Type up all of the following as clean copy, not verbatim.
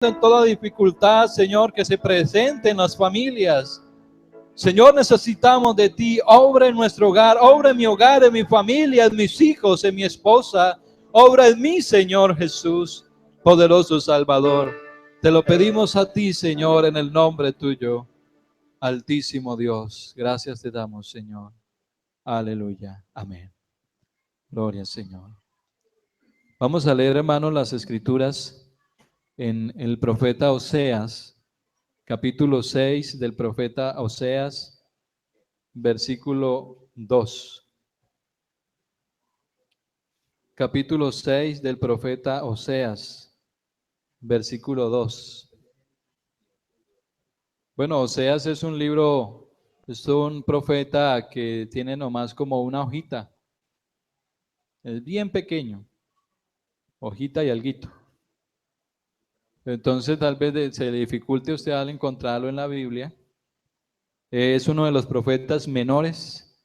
en toda dificultad, Señor, que se presente en las familias. Señor, necesitamos de ti. Obra en nuestro hogar, obra en mi hogar, en mi familia, en mis hijos, en mi esposa. Obra en mí, Señor Jesús, poderoso Salvador. Te lo pedimos a ti, Señor, en el nombre tuyo, altísimo Dios. Gracias te damos, Señor. Aleluya. Amén. Gloria al Señor. Vamos a leer, hermanos, las escrituras en el profeta Oseas, capítulo 6 del profeta Oseas, versículo 2. Capítulo 6 del profeta Oseas, versículo 2. Bueno, Oseas es un libro, es un profeta que tiene nomás como una hojita. Es bien pequeño, hojita y alguito. Entonces tal vez se le dificulte a usted al encontrarlo en la Biblia. Es uno de los profetas menores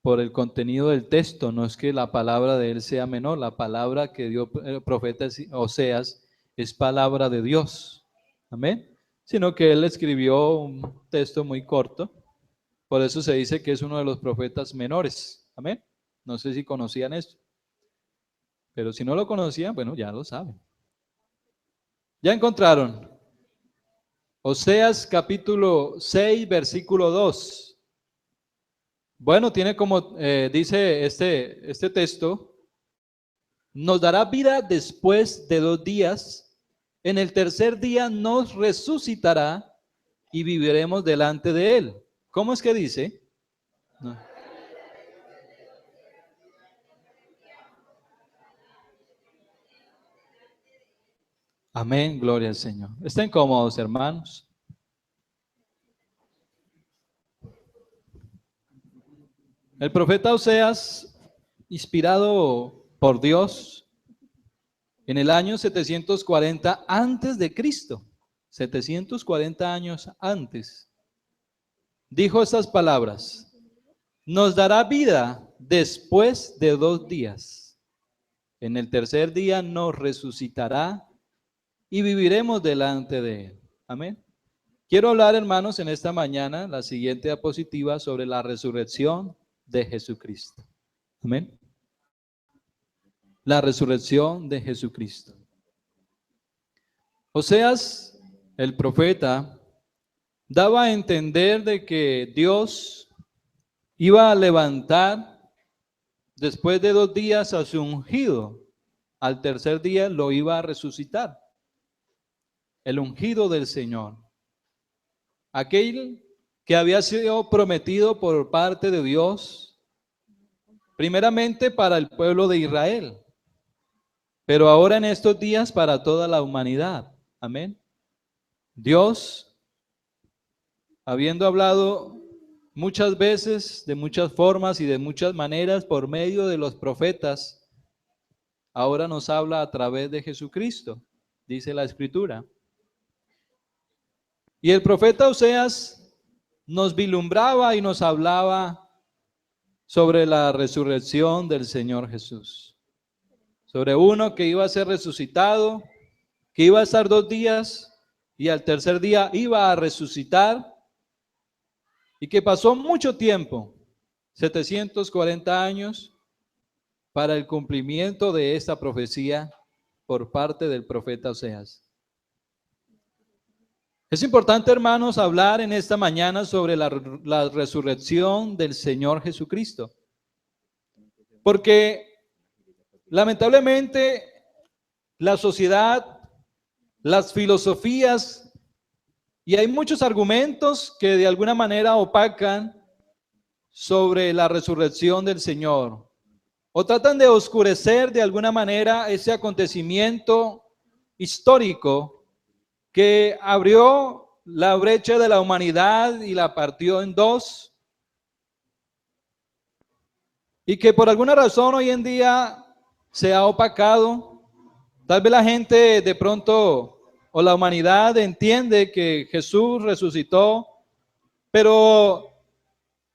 por el contenido del texto. No es que la palabra de él sea menor, la palabra que dio el profeta Oseas es palabra de Dios. Amén. Sino que él escribió un texto muy corto. Por eso se dice que es uno de los profetas menores. Amén. No sé si conocían esto. Pero si no lo conocían, bueno, ya lo saben. Ya encontraron. Oseas capítulo 6, versículo 2. Bueno, tiene como dice este texto, nos dará vida después de 2 días, en el tercer día nos resucitará y viviremos delante de él. ¿Cómo es que dice? No. Amén, gloria al Señor. Estén cómodos, hermanos. El profeta Oseas, inspirado por Dios, en el año 740 antes de Cristo, 740 años antes, dijo estas palabras: nos dará vida después de 2 días. En el tercer día nos resucitará y viviremos delante de él. Amén. Quiero hablar, hermanos, en esta mañana, la siguiente diapositiva, sobre la resurrección de Jesucristo. Amén. La resurrección de Jesucristo. Oseas, el profeta, daba a entender de que Dios iba a levantar después de 2 días a su ungido. Al tercer día lo iba a resucitar. El ungido del Señor. Aquel que había sido prometido por parte de Dios, primeramente para el pueblo de Israel, pero ahora en estos días para toda la humanidad. Amén. Dios, habiendo hablado muchas veces, de muchas formas y de muchas maneras por medio de los profetas, ahora nos habla a través de Jesucristo, dice la Escritura. Y el profeta Oseas nos vislumbraba y nos hablaba sobre la resurrección del Señor Jesús. Sobre uno que iba a ser resucitado, que iba a estar 2 días y al tercer día iba a resucitar, y que pasó mucho tiempo, 740 años, para el cumplimiento de esta profecía por parte del profeta Oseas. Es importante, hermanos, hablar en esta mañana sobre la resurrección del Señor Jesucristo. Porque lamentablemente la sociedad, las filosofías, y hay muchos argumentos que de alguna manera opacan sobre la resurrección del Señor, o tratan de oscurecer de alguna manera ese acontecimiento histórico que abrió la brecha de la humanidad y la partió en dos, y que por alguna razón hoy en día se ha opacado. Tal vez la gente de pronto, o la humanidad, entiende que Jesús resucitó, pero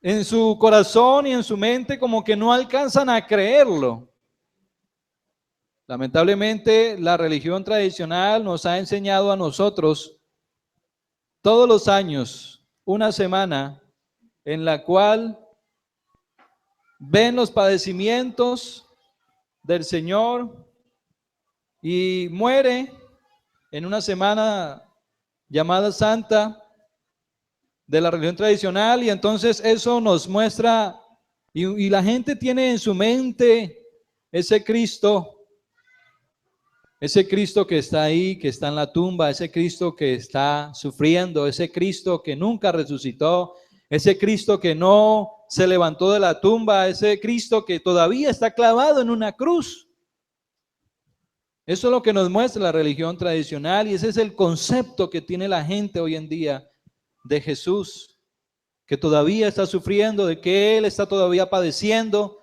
en su corazón y en su mente como que no alcanzan a creerlo. Lamentablemente, la religión tradicional nos ha enseñado a nosotros todos los años una semana en la cual ven los padecimientos del Señor y muere en una semana llamada Santa de la religión tradicional, y entonces eso nos muestra, y la gente tiene en su mente ese Cristo que está ahí, que está en la tumba, ese Cristo que está sufriendo, ese Cristo que nunca resucitó, ese Cristo que no se levantó de la tumba, ese Cristo que todavía está clavado en una cruz. Eso es lo que nos muestra la religión tradicional, y ese es el concepto que tiene la gente hoy en día de Jesús, que todavía está sufriendo, de que Él está todavía padeciendo,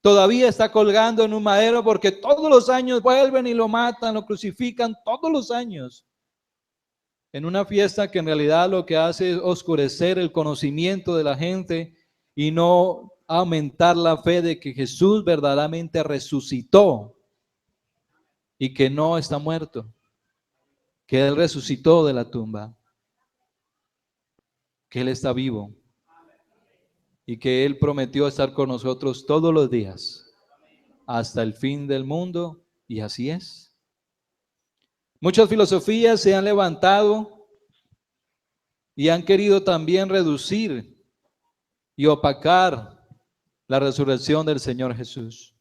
todavía está colgando en un madero, porque todos los años vuelven y lo matan, lo crucifican todos los años, en una fiesta que en realidad lo que hace es oscurecer el conocimiento de la gente y no aumentar la fe de que Jesús verdaderamente resucitó y que no está muerto, que Él resucitó de la tumba, que Él está vivo y que Él prometió estar con nosotros todos los días hasta el fin del mundo, y así es. Muchas filosofías se han levantado y han querido también reducir y opacar la resurrección del Señor Jesús.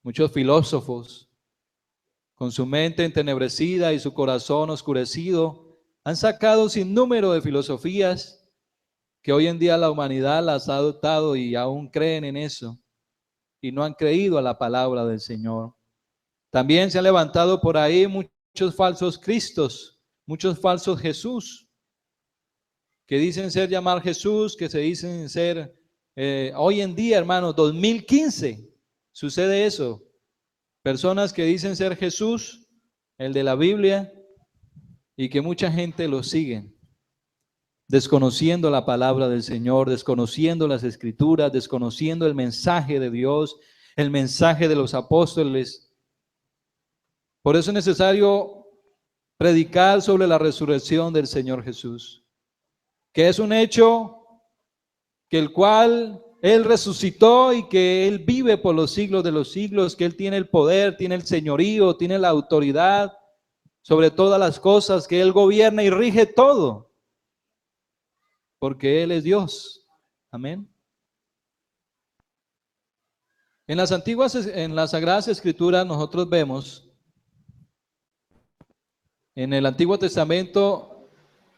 Muchos filósofos, con su mente entenebrecida y su corazón oscurecido, han sacado sin número de filosofías que hoy en día la humanidad las ha adoptado y aún creen en eso, y no han creído a la palabra del Señor. También se han levantado por ahí muchos falsos Cristos, muchos falsos Jesús, que dicen ser llamar Jesús, que se dicen ser, hoy en día, hermanos, 2015, sucede eso. Personas que dicen ser Jesús, el de la Biblia, y que mucha gente lo sigue, desconociendo la palabra del Señor, desconociendo las Escrituras, desconociendo el mensaje de Dios, el mensaje de los apóstoles. Por eso es necesario predicar sobre la resurrección del Señor Jesús, que es un hecho que el cual Él resucitó y que Él vive por los siglos de los siglos, que Él tiene el poder, tiene el señorío, tiene la autoridad sobre todas las cosas, que Él gobierna y rige todo, porque Él es Dios. Amén. En las Sagradas Escrituras nosotros vemos, en el Antiguo Testamento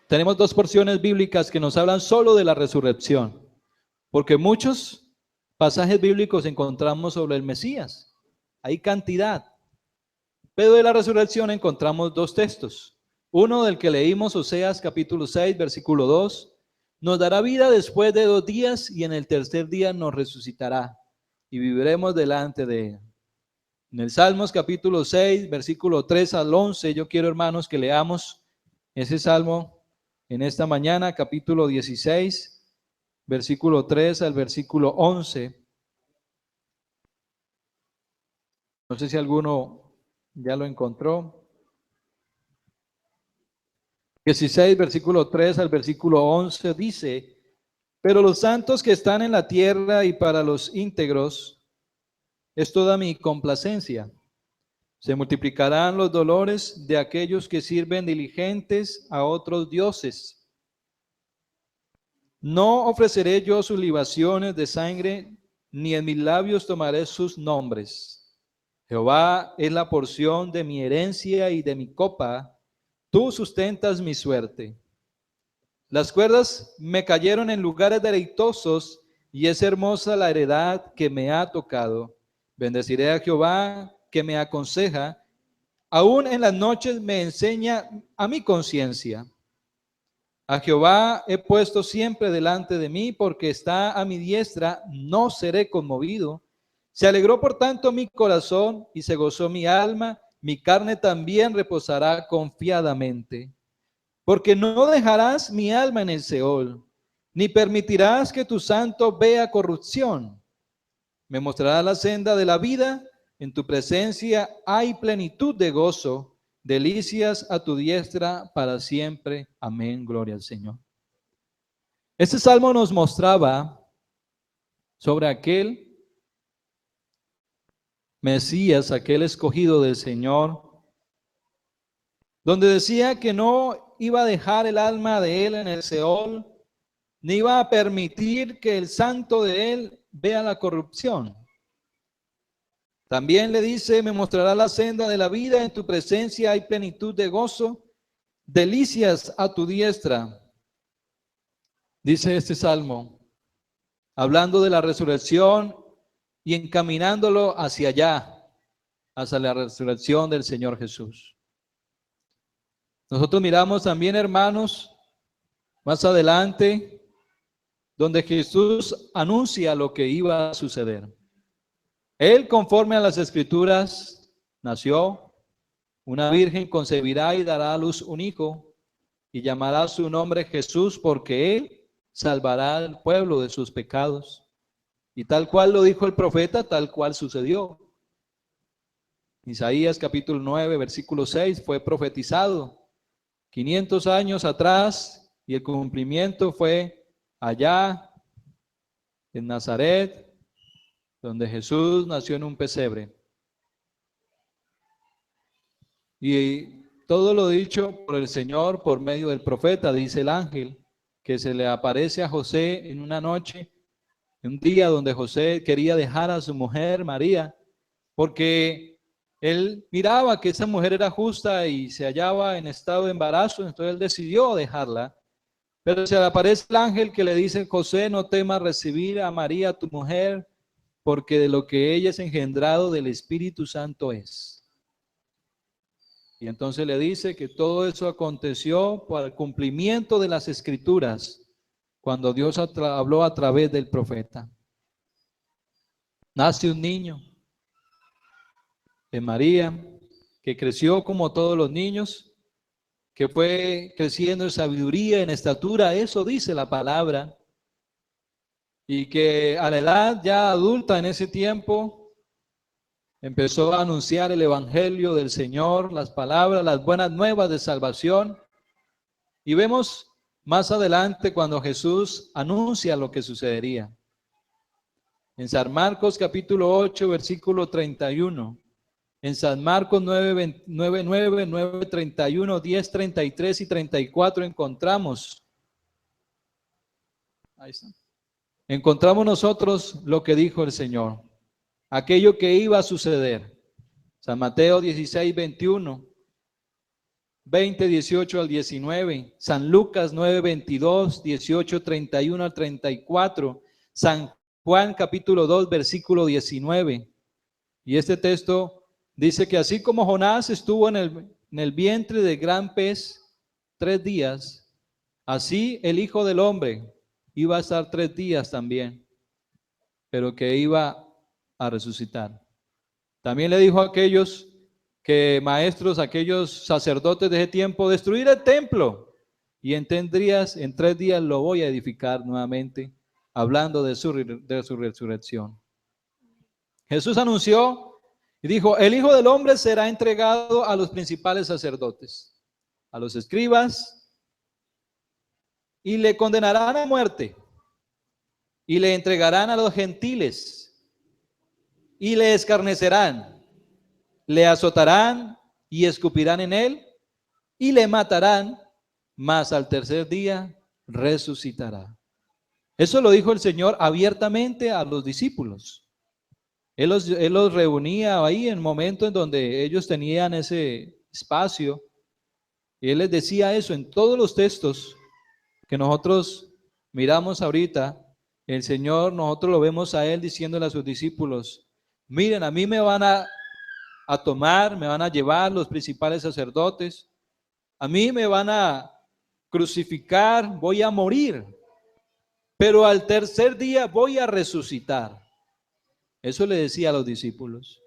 tenemos dos porciones bíblicas que nos hablan solo de la resurrección, porque muchos pasajes bíblicos encontramos sobre el Mesías, hay cantidad, pero de la resurrección encontramos dos textos. Uno del que leímos, Oseas capítulo 6, versículo 2, nos dará vida después de 2 días y en el tercer día nos resucitará y viviremos delante de Él. En el Salmos capítulo 6, versículo 3 al 11, yo quiero, hermanos, que leamos ese salmo en esta mañana, capítulo 16, versículo 3 al versículo 11. No sé si alguno ya lo encontró. 16, versículo 3 al versículo 11 dice: pero los santos que están en la tierra y para los íntegros es toda mi complacencia. Se multiplicarán los dolores de aquellos que sirven diligentes a otros dioses. No ofreceré yo sus libaciones de sangre, ni en mis labios tomaré sus nombres. Jehová es la porción de mi herencia y de mi copa, tú sustentas mi suerte. Las cuerdas me cayeron en lugares deleitosos, y es hermosa la heredad que me ha tocado. Bendeciré a Jehová que me aconseja, aún en las noches me enseña a mi conciencia. A Jehová he puesto siempre delante de mí, porque está a mi diestra, no seré conmovido. Se alegró por tanto mi corazón y se gozó mi alma, mi carne también reposará confiadamente. Porque no dejarás mi alma en el Seol, ni permitirás que tu santo vea corrupción. Me mostrarás la senda de la vida, En tu presencia hay plenitud de gozo, delicias a tu diestra para siempre. Amén. Gloria al Señor. Este salmo nos mostraba sobre aquel Mesías, aquel escogido del Señor, donde decía que no iba a dejar el alma de él en el Seol, ni iba a permitir que el santo de él vea la corrupción. También le dice, me mostrará la senda de la vida, en tu presencia hay plenitud de gozo, delicias a tu diestra. Dice este salmo, hablando de la resurrección y encaminándolo hacia allá, hacia la resurrección del Señor Jesús. Nosotros miramos también, hermanos, más adelante, donde Jesús anuncia lo que iba a suceder. Él, conforme a las Escrituras, nació, una virgen concebirá y dará a luz un hijo, y llamará su nombre Jesús, porque él salvará al pueblo de sus pecados. Y tal cual lo dijo el profeta, tal cual sucedió. Isaías capítulo 9, versículo 6 fue profetizado 500 años atrás, y el cumplimiento fue allá en Nazaret, donde Jesús nació en un pesebre. Y todo lo dicho por el Señor por medio del profeta, dice el ángel, que se le aparece a José en una noche, en un día donde José quería dejar a su mujer María, porque él miraba que esa mujer era justa y se hallaba en estado de embarazo, entonces él decidió dejarla. Pero se le aparece el ángel que le dice, José, no temas recibir a María, tu mujer, porque de lo que ella es engendrado del Espíritu Santo es. Y entonces le dice que todo eso aconteció por el cumplimiento de las Escrituras, cuando Dios habló a través del profeta. Nace un niño de María, que creció como todos los niños, que fue creciendo en sabiduría, en estatura, eso dice la palabra, y que a la edad ya adulta en ese tiempo empezó a anunciar el evangelio del Señor, las palabras, las buenas nuevas de salvación. Y vemos más adelante cuando Jesús anuncia lo que sucedería. En San Marcos capítulo 8, versículo 31. En San Marcos 9, 9, 9, 31, 10, 33 y 34 encontramos. Ahí está. Encontramos nosotros lo que dijo el Señor. Aquello que iba a suceder. San Mateo 16, 21. 20, 18 al 19, San Lucas 9, 22, 18, 31 al 34, San Juan capítulo 2, versículo 19. Y este texto dice que así como Jonás estuvo en el vientre del gran pez 3 días, así el Hijo del Hombre iba a estar 3 días también, pero que iba a resucitar. También le dijo a aquellos que maestros, aquellos sacerdotes de ese tiempo, destruir el templo y en 3 días lo voy a edificar nuevamente, hablando de su resurrección. Jesús anunció y dijo, el Hijo del Hombre será entregado a los principales sacerdotes, a los escribas, y le condenarán a muerte, y le entregarán a los gentiles, y le escarnecerán, le azotarán y escupirán en él y le matarán, mas al tercer día resucitará. Eso lo dijo el Señor abiertamente a los discípulos. Él los reunía ahí en momentos en donde ellos tenían ese espacio y Él les decía eso en todos los textos que nosotros miramos ahorita. El Señor, nosotros lo vemos a Él diciéndole a sus discípulos, miren, a mí me van a tomar, me van a llevar los principales sacerdotes, a mí me van a crucificar, voy a morir, pero al tercer día voy a resucitar. Eso le decía a los discípulos.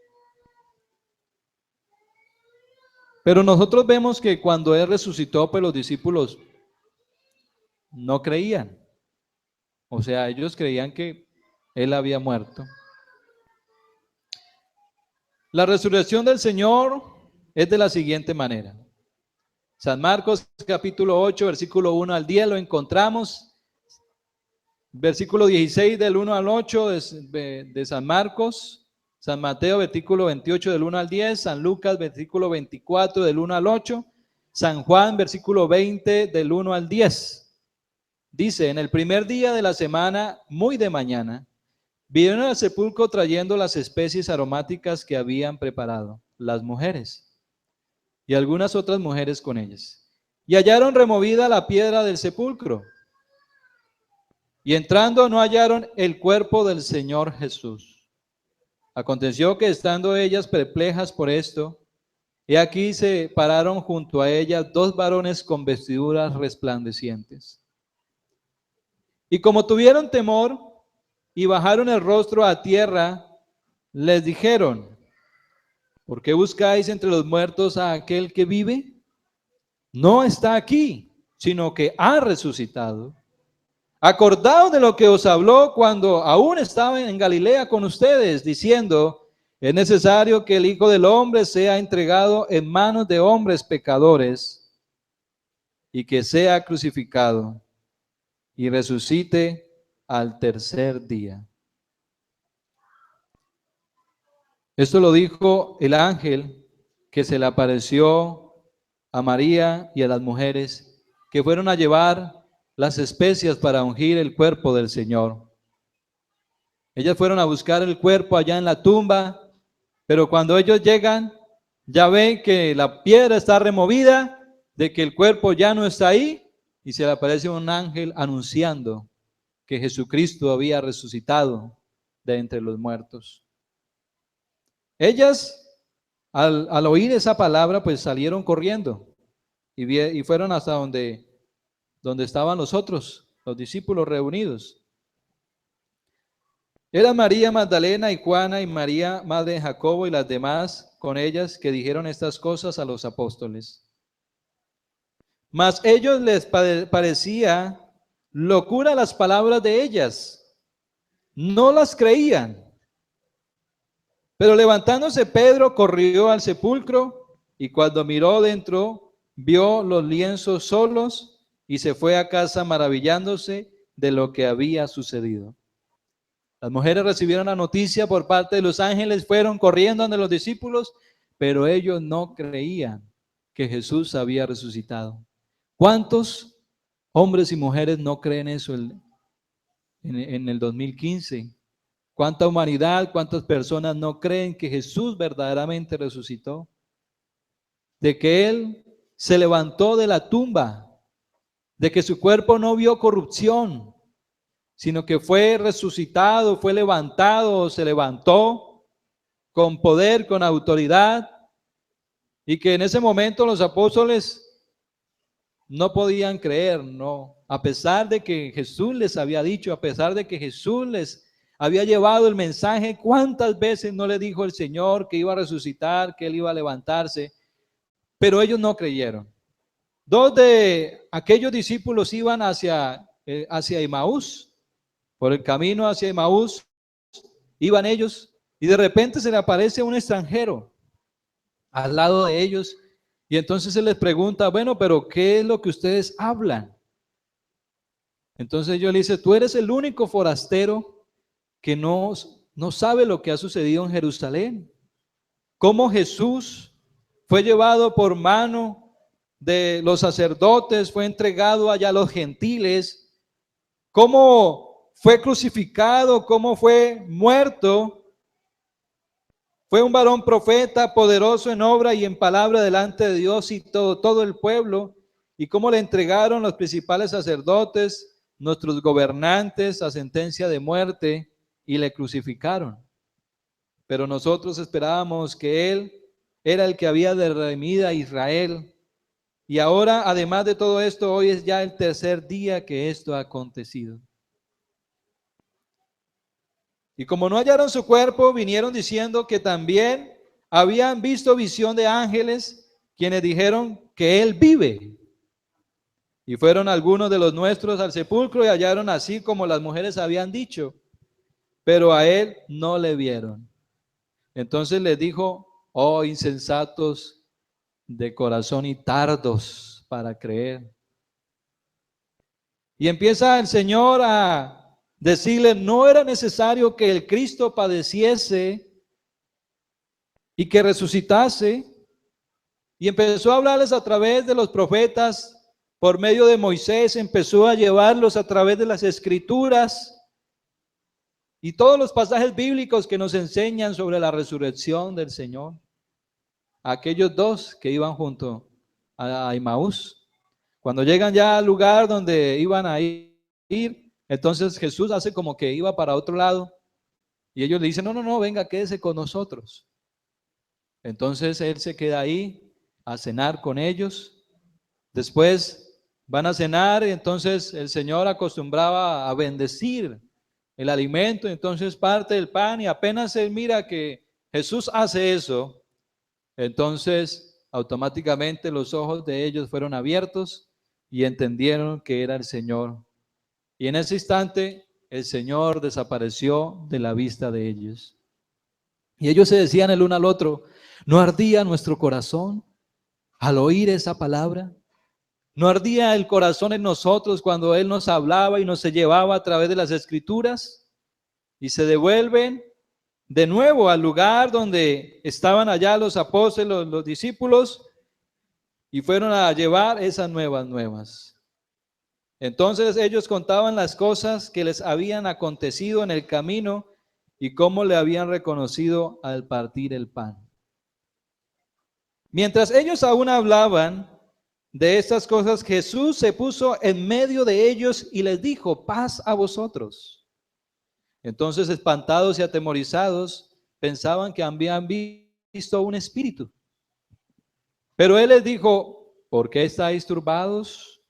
Pero nosotros vemos que cuando Él resucitó, pues los discípulos no creían. O sea, ellos creían que Él había muerto. La resurrección del Señor es de la siguiente manera. San Marcos capítulo 8, versículo 1 al 10 lo encontramos. Versículo 16 del 1 al 8 de San Marcos. San Mateo, versículo 28 del 1 al 10. San Lucas, versículo 24 del 1 al 8. San Juan, versículo 20 del 1 al 10. Dice, en el primer día de la semana, muy de mañana, vinieron al sepulcro trayendo las especies aromáticas que habían preparado las mujeres y algunas otras mujeres con ellas. Y hallaron removida la piedra del sepulcro. Y entrando no hallaron el cuerpo del Señor Jesús. Aconteció que estando ellas perplejas por esto, he aquí se pararon junto a ellas dos varones con vestiduras resplandecientes. Y como tuvieron temor y bajaron el rostro a tierra, les dijeron, ¿por qué buscáis entre los muertos a aquel que vive? No está aquí, sino que ha resucitado. Acordaos de lo que os habló cuando aún estaba en Galilea con ustedes, diciendo, es necesario que el Hijo del Hombre sea entregado en manos de hombres pecadores y que sea crucificado y resucite al tercer día. Esto lo dijo el ángel que se le apareció a María y a las mujeres que fueron a llevar las especias para ungir el cuerpo del Señor. Ellas fueron a buscar el cuerpo allá en la tumba, pero cuando ellos llegan, ya ven que la piedra está removida, de que el cuerpo ya no está ahí, y se le aparece un ángel anunciando que Jesucristo había resucitado de entre los muertos. Ellas, al oír esa palabra, pues salieron corriendo y fueron hasta donde estaban los otros, los discípulos reunidos. Era María Magdalena y Juana y María, madre de Jacobo, y las demás con ellas que dijeron estas cosas a los apóstoles. Mas ellos les parecía locura las palabras de ellas, no las creían. Pero levantándose Pedro corrió al sepulcro y cuando miró dentro, vio los lienzos solos y se fue a casa maravillándose de lo que había sucedido. Las mujeres recibieron la noticia por parte de los ángeles, fueron corriendo ante los discípulos, pero ellos no creían que Jesús había resucitado. ¿Cuántos hombres y mujeres no creen eso en el 2015? ¿Cuánta humanidad, cuántas personas no creen que Jesús verdaderamente resucitó? De que Él se levantó de la tumba, de que su cuerpo no vio corrupción, sino que fue resucitado, fue levantado, se levantó con poder, con autoridad, y que en ese momento los apóstoles no podían creer, no, a pesar de que Jesús les había dicho, a pesar de que Jesús les había llevado el mensaje, ¿cuántas veces no le dijo el Señor que iba a resucitar, que Él iba a levantarse? Pero ellos no creyeron. Dos de aquellos discípulos iban hacia Emaús, por el camino hacia Emaús, iban ellos, y de repente se le aparece un extranjero al lado de ellos, y entonces se les pregunta, bueno, pero ¿qué es lo que ustedes hablan? Entonces yo le dice, tú eres el único forastero que no sabe lo que ha sucedido en Jerusalén. Cómo Jesús fue llevado por mano de los sacerdotes, fue entregado allá a los gentiles, cómo fue crucificado, cómo fue muerto. Fue un varón profeta, poderoso en obra y en palabra delante de Dios y todo el pueblo, y cómo le entregaron los principales sacerdotes, nuestros gobernantes, a sentencia de muerte, y le crucificaron. Pero nosotros esperábamos que Él era el que había de redimir a Israel. Y ahora, además de todo esto, hoy es ya el tercer día que esto ha acontecido. Y como no hallaron su cuerpo, vinieron diciendo que también habían visto visión de ángeles, quienes dijeron que Él vive. Y fueron algunos de los nuestros al sepulcro y hallaron así como las mujeres habían dicho, pero a Él no le vieron. Entonces les dijo Oh, insensatos de corazón y tardos para creer. Y empieza el Señor a decirle, no era necesario que el Cristo padeciese y que resucitase. Y empezó a hablarles a través de los profetas, por medio de Moisés, empezó a llevarlos a través de las Escrituras y todos los pasajes bíblicos que nos enseñan sobre la resurrección del Señor. Aquellos dos que iban junto a Emaús, cuando llegan ya al lugar donde iban a ir, entonces Jesús hace como que iba para otro lado y ellos le dicen, no, no, no, venga, quédese con nosotros. Entonces él se queda ahí a cenar con ellos. Después van a cenar y entonces el Señor acostumbraba a bendecir el alimento, entonces parte del pan y apenas él mira que Jesús hace eso, entonces automáticamente los ojos de ellos fueron abiertos y entendieron que era el Señor. Y en ese instante el Señor desapareció de la vista de ellos. Y ellos se decían el uno al otro, ¿no ardía nuestro corazón al oír esa palabra? ¿No ardía el corazón en nosotros cuando Él nos hablaba y nos llevaba a través de las Escrituras? Y se devuelven de nuevo al lugar donde estaban allá los apóstoles, los discípulos, y fueron a llevar esas nuevas. Entonces ellos contaban las cosas que les habían acontecido en el camino y cómo le habían reconocido al partir el pan. Mientras ellos aún hablaban de estas cosas, Jesús se puso en medio de ellos y les dijo, paz a vosotros. Entonces, espantados y atemorizados, pensaban que habían visto un espíritu. Pero él les dijo, ¿por qué estáis turbados?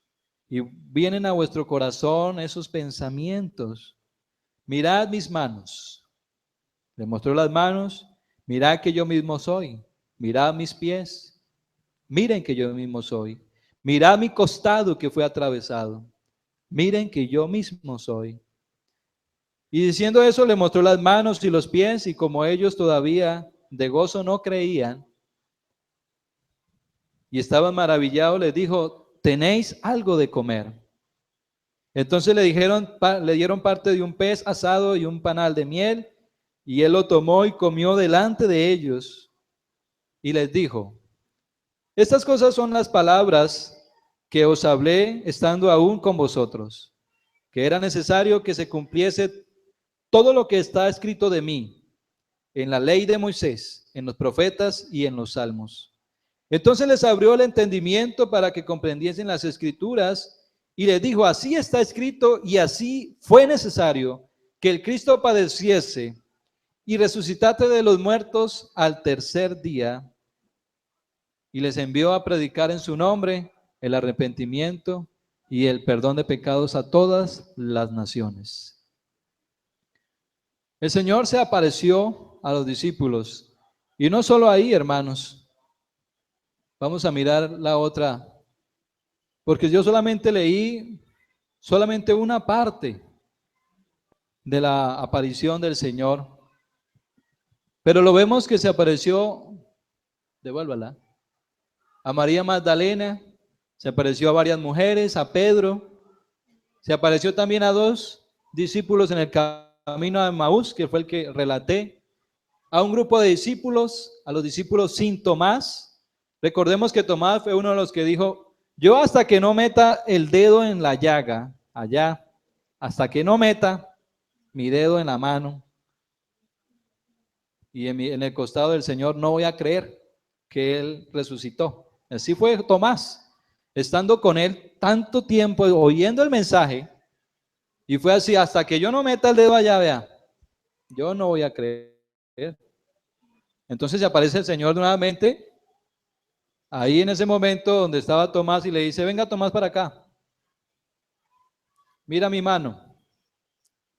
Y vienen a vuestro corazón esos pensamientos. Mirad mis manos. Le mostró las manos. Mirad que yo mismo soy. Mirad mis pies. Miren que yo mismo soy. Mirad mi costado que fue atravesado. Miren que yo mismo soy. Y diciendo eso, le mostró las manos y los pies, y como ellos todavía de gozo no creían y estaban maravillados, les dijo, ¿tenéis algo de comer? Entonces le dieron parte de un pez asado y un panal de miel, y él lo tomó y comió delante de ellos, y les dijo, estas cosas son las palabras que os hablé estando aún con vosotros, que era necesario que se cumpliese todo lo que está escrito de mí en la ley de Moisés, en los profetas y en los salmos. Entonces les abrió el entendimiento para que comprendiesen las escrituras y les dijo, así está escrito y así fue necesario que el Cristo padeciese y resucitase de los muertos al tercer día. Y les envió a predicar en su nombre el arrepentimiento y el perdón de pecados a todas las naciones. El Señor se apareció a los discípulos y no solo ahí, hermanos. Vamos a mirar la otra, porque yo solamente leí solamente una parte de la aparición del Señor, pero lo vemos que se apareció, devuélvala, a María Magdalena, se apareció a varias mujeres, a Pedro, se apareció también a dos discípulos en el camino a Emaús, que fue el que relaté, a un grupo de discípulos, a los discípulos sin Tomás. Recordemos que Tomás fue uno de los que dijo, yo hasta que no meta el dedo en la llaga, allá, hasta que no meta mi dedo en la mano y en el costado del Señor, no voy a creer que Él resucitó. Así fue Tomás, estando con Él tanto tiempo, oyendo el mensaje, y fue así, hasta que yo no meta el dedo allá, vea, yo no voy a creer. Entonces se aparece el Señor nuevamente, ahí en ese momento donde estaba Tomás y le dice, venga Tomás para acá, mira mi mano,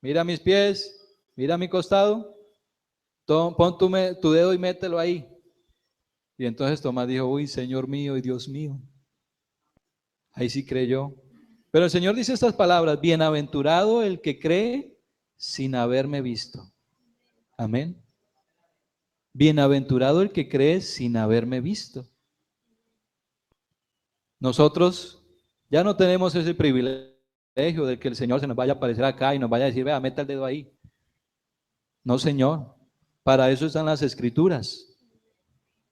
mira mis pies, mira mi costado, pon tu dedo y mételo ahí. Y entonces Tomás dijo, uy, Señor mío y Dios mío. Ahí sí creyó. Pero el Señor dice estas palabras, bienaventurado el que cree sin haberme visto. Amén. Bienaventurado el que cree sin haberme visto. Nosotros ya no tenemos ese privilegio de que el Señor se nos vaya a aparecer acá y nos vaya a decir, vea, meta el dedo ahí. No, Señor. Para eso están las Escrituras.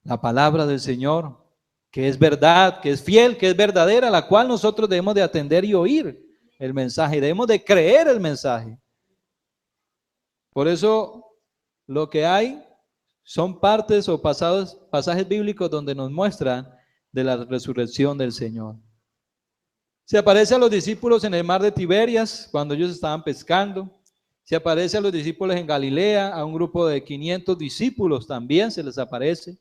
La palabra del Señor, que es verdad, que es fiel, que es verdadera, la cual nosotros debemos de atender y oír el mensaje. Debemos de creer el mensaje. Por eso lo que hay son partes o pasajes bíblicos donde nos muestran de la resurrección del Señor. Se aparece a los discípulos en el mar de Tiberias cuando ellos estaban pescando. Se aparece a los discípulos en Galilea, a un grupo de 500 discípulos también se les aparece.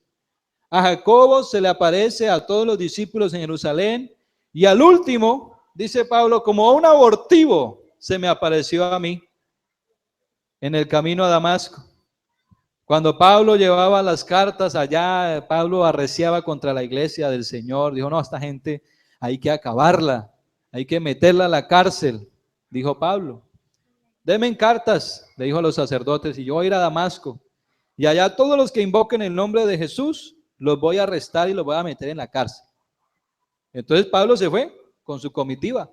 A Jacobo se le aparece, a todos los discípulos en Jerusalén. Y al último, dice Pablo, como un abortivo se me apareció a mí en el camino a Damasco. Cuando Pablo llevaba las cartas allá, Pablo arreciaba contra la iglesia del Señor. Dijo, no, esta gente hay que acabarla, hay que meterla a la cárcel, dijo Pablo. Denme cartas, le dijo a los sacerdotes, y yo voy a ir a Damasco. Y allá todos los que invoquen el nombre de Jesús, los voy a arrestar y los voy a meter en la cárcel. Entonces Pablo se fue con su comitiva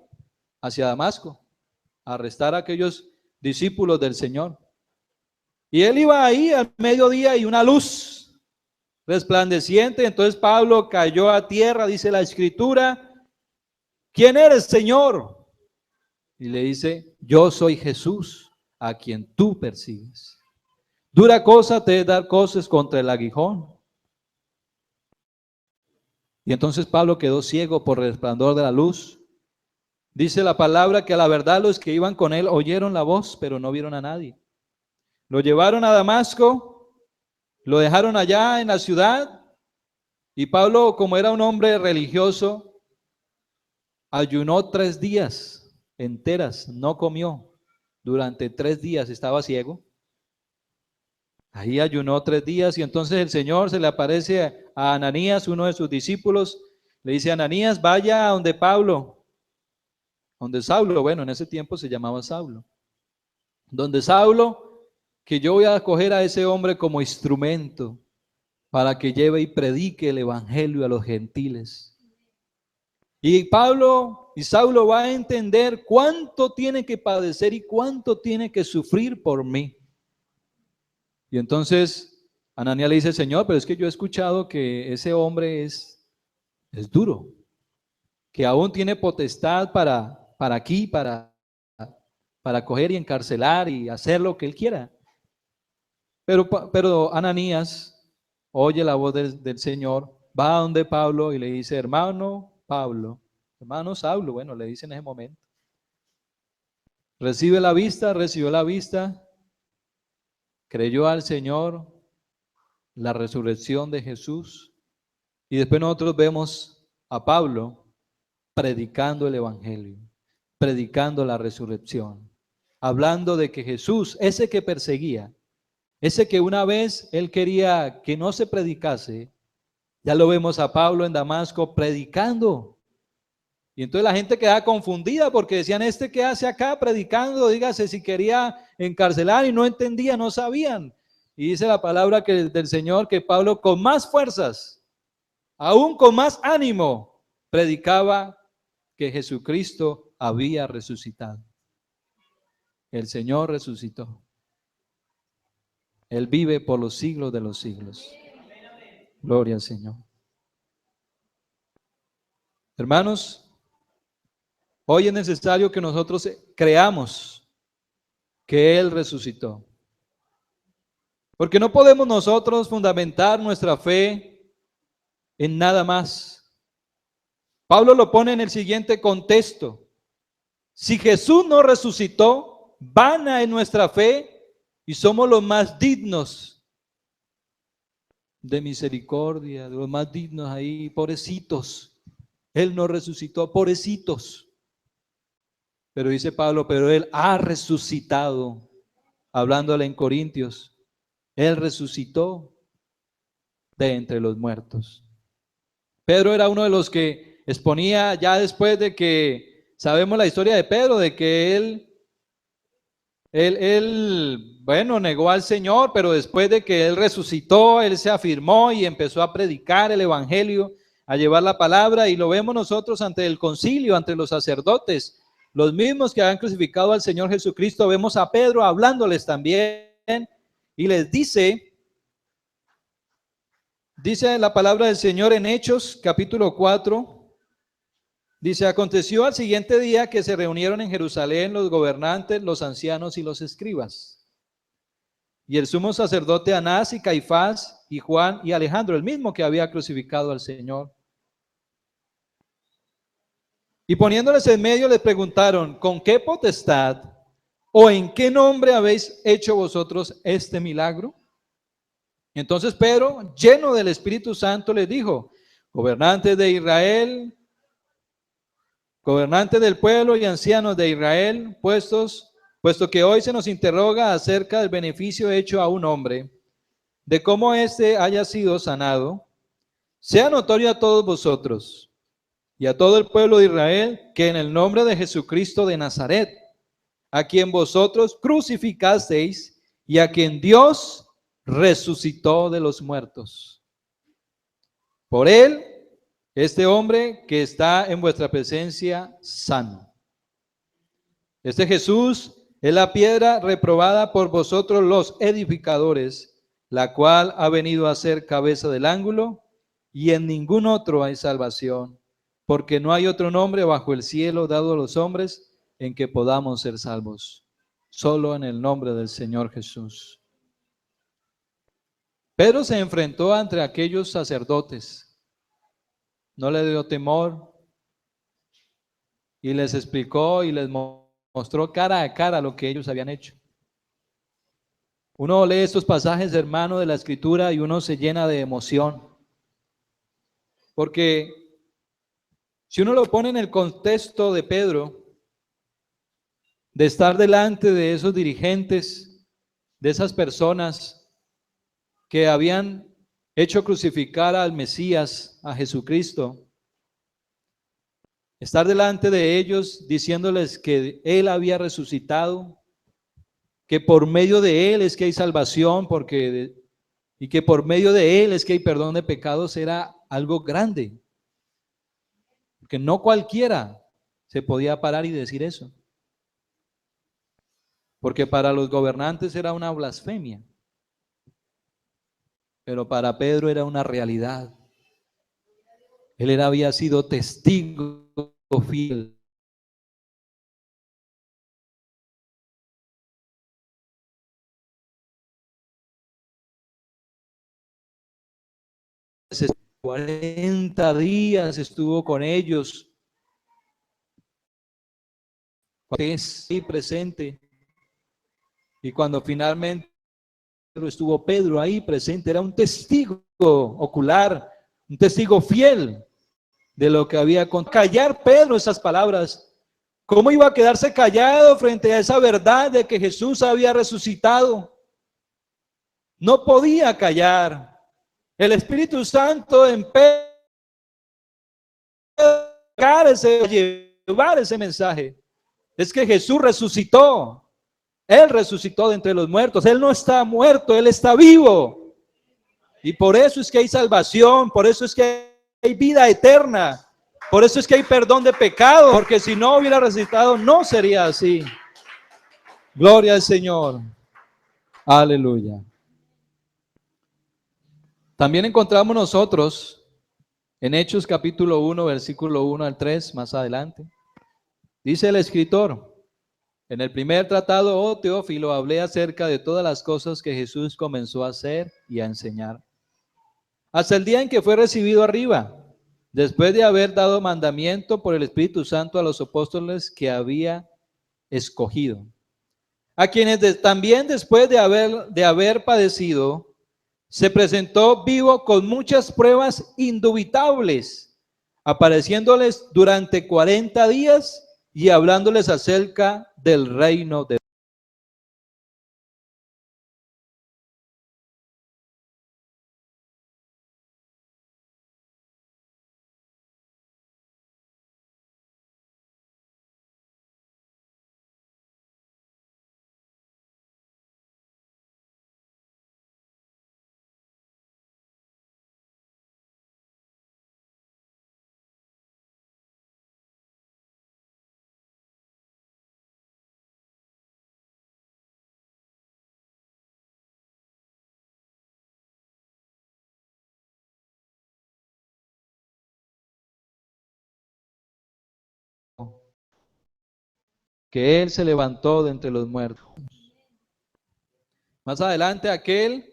hacia Damasco a arrestar a aquellos discípulos del Señor. Y él iba ahí al mediodía y una luz resplandeciente. Entonces Pablo cayó a tierra, dice la Escritura. ¿Quién eres, Señor? Y le dice, yo soy Jesús, a quien tú persigues. Dura cosa te es dar cosas contra el aguijón. Y entonces Pablo quedó ciego por el resplandor de la luz. Dice la palabra que a la verdad los que iban con él oyeron la voz, pero no vieron a nadie. Lo llevaron a Damasco, lo dejaron allá en la ciudad, y Pablo, como era un hombre religioso, ayunó 3 días enteras, no comió. Durante 3 días estaba ciego. Ahí ayunó 3 días y entonces el Señor se le aparece a Ananías, uno de sus discípulos, le dice, Ananías, vaya a donde Pablo, donde Saulo, bueno, en ese tiempo se llamaba Saulo, donde Saulo, que yo voy a coger a ese hombre como instrumento para que lleve y predique el evangelio a los gentiles. Y Pablo y Saulo va a entender cuánto tiene que padecer y cuánto tiene que sufrir por mí. Y entonces Ananías le dice, Señor, pero es que yo he escuchado que ese hombre es duro, que aún tiene potestad para aquí, para coger y encarcelar y hacer lo que él quiera. Pero Ananías oye la voz del Señor, va a donde Pablo y le dice, hermano Pablo, hermano Saulo, bueno, le dice en ese momento. Recibió la vista, creyó al Señor, la resurrección de Jesús. Y después nosotros vemos a Pablo predicando el evangelio, predicando la resurrección, hablando de que Jesús, ese que perseguía, ese que una vez él quería que no se predicase, ya lo vemos a Pablo en Damasco predicando. Y entonces la gente quedaba confundida porque decían, ¿qué hace acá predicando? Dígase si quería encarcelar y no entendía, no sabían. Y dice la palabra del Señor que Pablo con más fuerzas, aún con más ánimo, predicaba que Jesucristo había resucitado. El Señor resucitó. Él vive por los siglos de los siglos. Gloria al Señor. Hermanos, hoy es necesario que nosotros creamos que Él resucitó. Porque no podemos nosotros fundamentar nuestra fe en nada más. Pablo lo pone en el siguiente contexto. Si Jesús no resucitó, vana es nuestra fe y somos los más dignos de misericordia, de los más dignos ahí, pobrecitos. Él no resucitó, pobrecitos. Pero dice Pablo, pero Él ha resucitado, hablándole en Corintios. Él resucitó de entre los muertos. Pedro era uno de los que exponía ya después de que sabemos la historia de Pedro, de que él Bueno, negó al Señor, pero después de que Él resucitó, Él se afirmó y empezó a predicar el Evangelio, a llevar la palabra, y lo vemos nosotros ante el concilio, ante los sacerdotes, los mismos que han crucificado al Señor Jesucristo. Vemos a Pedro hablándoles también y les dice la palabra del Señor en Hechos, capítulo 4. Dice, aconteció al siguiente día que se reunieron en Jerusalén los gobernantes, los ancianos y los escribas, y el sumo sacerdote Anás y Caifás y Juan y Alejandro, el mismo que había crucificado al Señor. Y poniéndoles en medio les preguntaron, ¿con qué potestad o en qué nombre habéis hecho vosotros este milagro? Entonces Pedro, lleno del Espíritu Santo, les dijo, gobernantes de Israel, gobernantes del pueblo y ancianos de Israel, puesto que hoy se nos interroga acerca del beneficio hecho a un hombre, de cómo éste haya sido sanado, sea notorio a todos vosotros y a todo el pueblo de Israel que en el nombre de Jesucristo de Nazaret, a quien vosotros crucificasteis y a quien Dios resucitó de los muertos. Por él, este hombre que está en vuestra presencia sano. Este Jesús es la piedra reprobada por vosotros los edificadores, la cual ha venido a ser cabeza del ángulo, y en ningún otro hay salvación, porque no hay otro nombre bajo el cielo dado a los hombres en que podamos ser salvos, solo en el nombre del Señor Jesús. Pedro se enfrentó ante aquellos sacerdotes, no le dio temor y les explicó y les mostró cara a cara lo que ellos habían hecho. Uno lee estos pasajes, hermano, de la Escritura y uno se llena de emoción, porque si uno lo pone en el contexto de Pedro, de estar delante de esos dirigentes, de esas personas que habían hecho crucificar al Mesías, a Jesucristo, estar delante de ellos diciéndoles que Él había resucitado, que por medio de Él es que hay salvación, y que por medio de Él es que hay perdón de pecados, era algo grande, porque no cualquiera se podía parar y decir eso, porque para los gobernantes era una blasfemia, pero para Pedro era una realidad. Había sido testigo fiel. 40 días estuvo con ellos, ahí presente, y cuando finalmente estuvo Pedro ahí presente, era un testigo ocular, un testigo fiel de lo que había contado. Callar Pedro esas palabras. ¿Cómo iba a quedarse callado frente a esa verdad de que Jesús había resucitado? No podía callar. El Espíritu Santo en Pedro llevar ese mensaje. Es que Jesús resucitó. Él resucitó de entre los muertos. Él no está muerto, Él está vivo. Y por eso es que hay salvación, por eso es que hay vida eterna, por eso es que hay perdón de pecado, porque si no hubiera resucitado no sería así. Gloria al Señor. Aleluya. También encontramos nosotros en Hechos capítulo 1, versículo 1 al 3, más adelante. Dice el escritor, en el primer tratado, oh Teófilo, hablé acerca de todas las cosas que Jesús comenzó a hacer y a enseñar, hasta el día en que fue recibido arriba, después de haber dado mandamiento por el Espíritu Santo a los apóstoles que había escogido, a quienes también después de haber padecido, se presentó vivo con muchas pruebas indubitables, apareciéndoles durante 40 días y hablándoles acerca del reino de que Él se levantó de entre los muertos. Más adelante aquel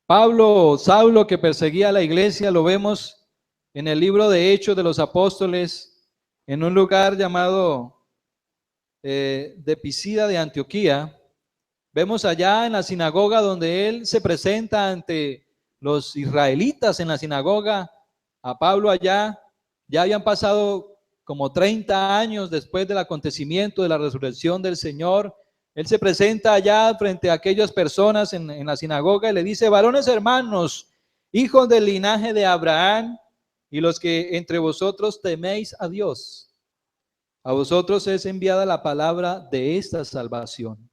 Pablo o Saulo que perseguía a la iglesia, lo vemos en el libro de Hechos de los Apóstoles, en un lugar llamado de Pisida de Antioquía. Vemos allá en la sinagoga donde él se presenta ante los israelitas en la sinagoga, a Pablo allá, ya habían pasado como 30 años después del acontecimiento de la resurrección del Señor. Él se presenta allá frente a aquellas personas en la sinagoga y le dice: varones hermanos, hijos del linaje de Abraham, y los que entre vosotros teméis a Dios, a vosotros es enviada la palabra de esta salvación.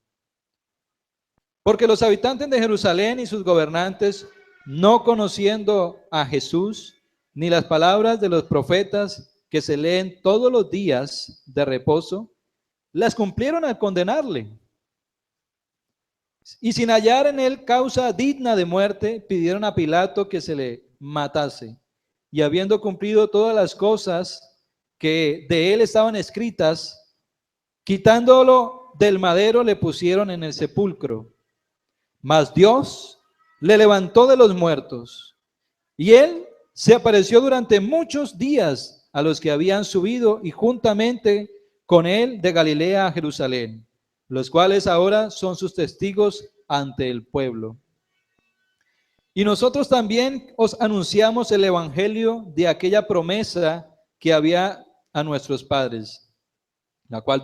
Porque los habitantes de Jerusalén y sus gobernantes, no conociendo a Jesús, ni las palabras de los profetas que se leen todos los días de reposo, las cumplieron al condenarle. Y sin hallar en él causa digna de muerte, pidieron a Pilato que se le matase. Y habiendo cumplido todas las cosas que de él estaban escritas, quitándolo del madero, le pusieron en el sepulcro. Mas Dios le levantó de los muertos, y él se apareció durante muchos días a los que habían subido y juntamente con él de Galilea a Jerusalén, los cuales ahora son sus testigos ante el pueblo. Y nosotros también os anunciamos el evangelio de aquella promesa que había a nuestros padres, la cual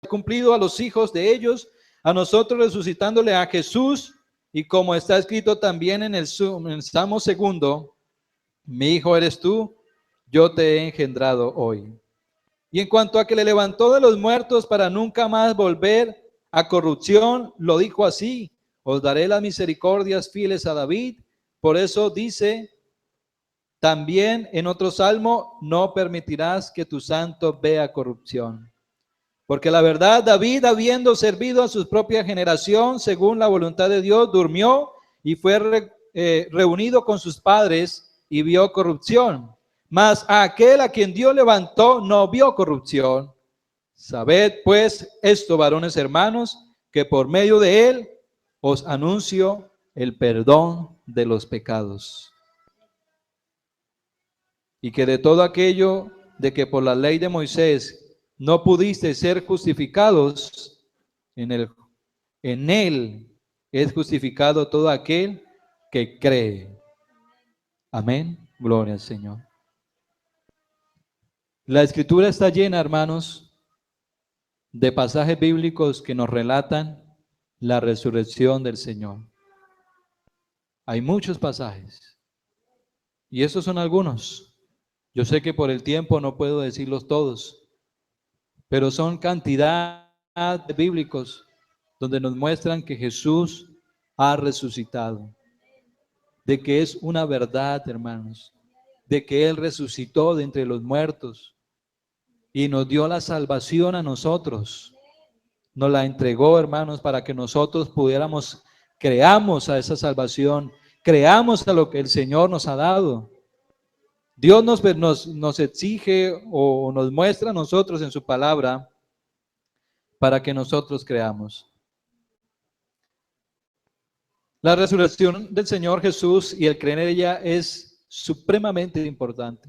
ha cumplido a los hijos de ellos, a nosotros resucitándole a Jesús. Y como está escrito también en el Salmo 2, mi hijo eres tú, yo te he engendrado hoy. Y en cuanto a que le levantó de los muertos para nunca más volver a corrupción, lo dijo así: os daré las misericordias fieles a David. Por eso dice también en otro salmo: no permitirás que tu santo vea corrupción. Porque la verdad, David, habiendo servido a su propia generación, según la voluntad de Dios, durmió y fue reunido con sus padres y vio corrupción. Mas a aquel a quien Dios levantó no vio corrupción. Sabed pues esto, varones hermanos, que por medio de él os anuncio el perdón de los pecados. Y que de todo aquello de que por la ley de Moisés no pudiste ser justificados, en él es justificado todo aquel que cree. Amén. Gloria al Señor. La escritura está llena, hermanos, de pasajes bíblicos que nos relatan la resurrección del Señor. Hay muchos pasajes. Y estos son algunos. Yo sé que por el tiempo no puedo decirlos todos, pero son cantidad de bíblicos donde nos muestran que Jesús ha resucitado, de que es una verdad, hermanos, de que Él resucitó de entre los muertos y nos dio la salvación a nosotros. Nos la entregó, hermanos, para que nosotros creamos a esa salvación, creamos a lo que el Señor nos ha dado. Dios nos exige o nos muestra a nosotros en su palabra para que nosotros creamos. La resurrección del Señor Jesús y el creer en ella es supremamente importante,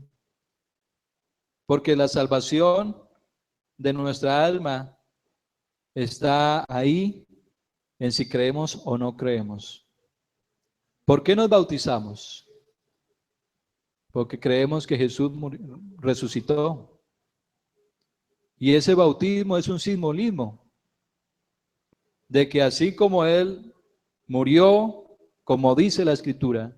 porque la salvación de nuestra alma está ahí en si creemos o no creemos. ¿Por qué nos bautizamos? Porque creemos que Jesús resucitó. Y ese bautismo es un simbolismo de que así como Él murió, como dice la Escritura,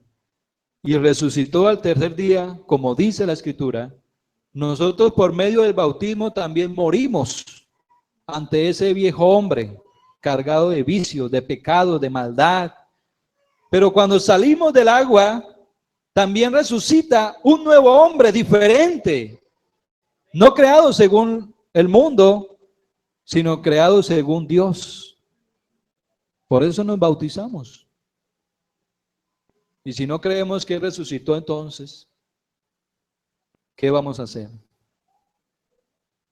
y resucitó al tercer día, como dice la Escritura, nosotros por medio del bautismo también morimos ante ese viejo hombre cargado de vicios, de pecados, de maldad. Pero cuando salimos del agua, también resucita un nuevo hombre diferente, no creado según el mundo, sino creado según Dios. Por eso nos bautizamos. Y si no creemos que Él resucitó, entonces, ¿qué vamos a hacer?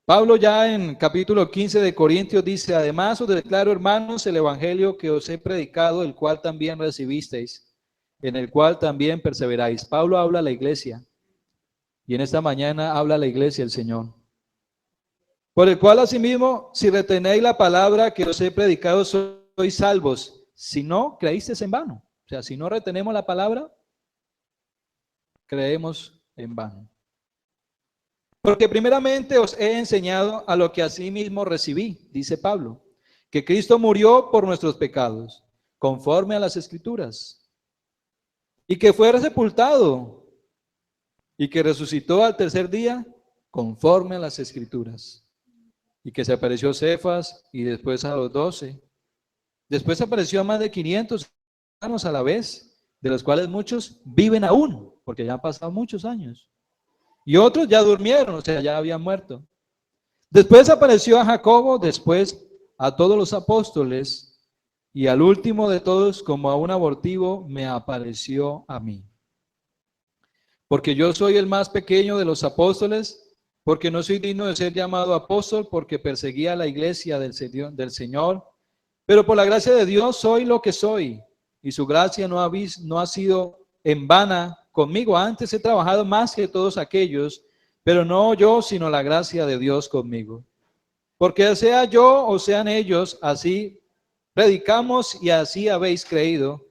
Pablo ya en capítulo 15 de Corintios dice: además os declaro, hermanos, el evangelio que os he predicado, el cual también recibisteis, en el cual también perseveráis. Pablo habla a la iglesia, y en esta mañana habla a la iglesia el Señor. Por el cual asimismo, si retenéis la palabra que os he predicado, sois salvos. Si no, creísteis en vano. O sea, si no retenemos la palabra, creemos en vano. Porque primeramente os he enseñado a lo que asimismo recibí, dice Pablo, que Cristo murió por nuestros pecados, conforme a las Escrituras, y que fue sepultado, y que resucitó al tercer día, conforme a las Escrituras, y que se apareció a Cefas y después a los 12. Después apareció a más de 500 hermanos a la vez, de los cuales muchos viven aún, porque ya han pasado muchos años. Y otros ya durmieron, o sea, ya habían muerto. Después apareció a Jacobo, después a todos los apóstoles, y al último de todos, como a un abortivo, me apareció a mí. Porque yo soy el más pequeño de los apóstoles, porque no soy digno de ser llamado apóstol, porque perseguía a la iglesia del Señor. Pero por la gracia de Dios soy lo que soy, y su gracia no ha sido en vana conmigo. Antes he trabajado más que todos aquellos, pero no yo, sino la gracia de Dios conmigo. Porque sea yo o sean ellos, así predicamos y así habéis creído.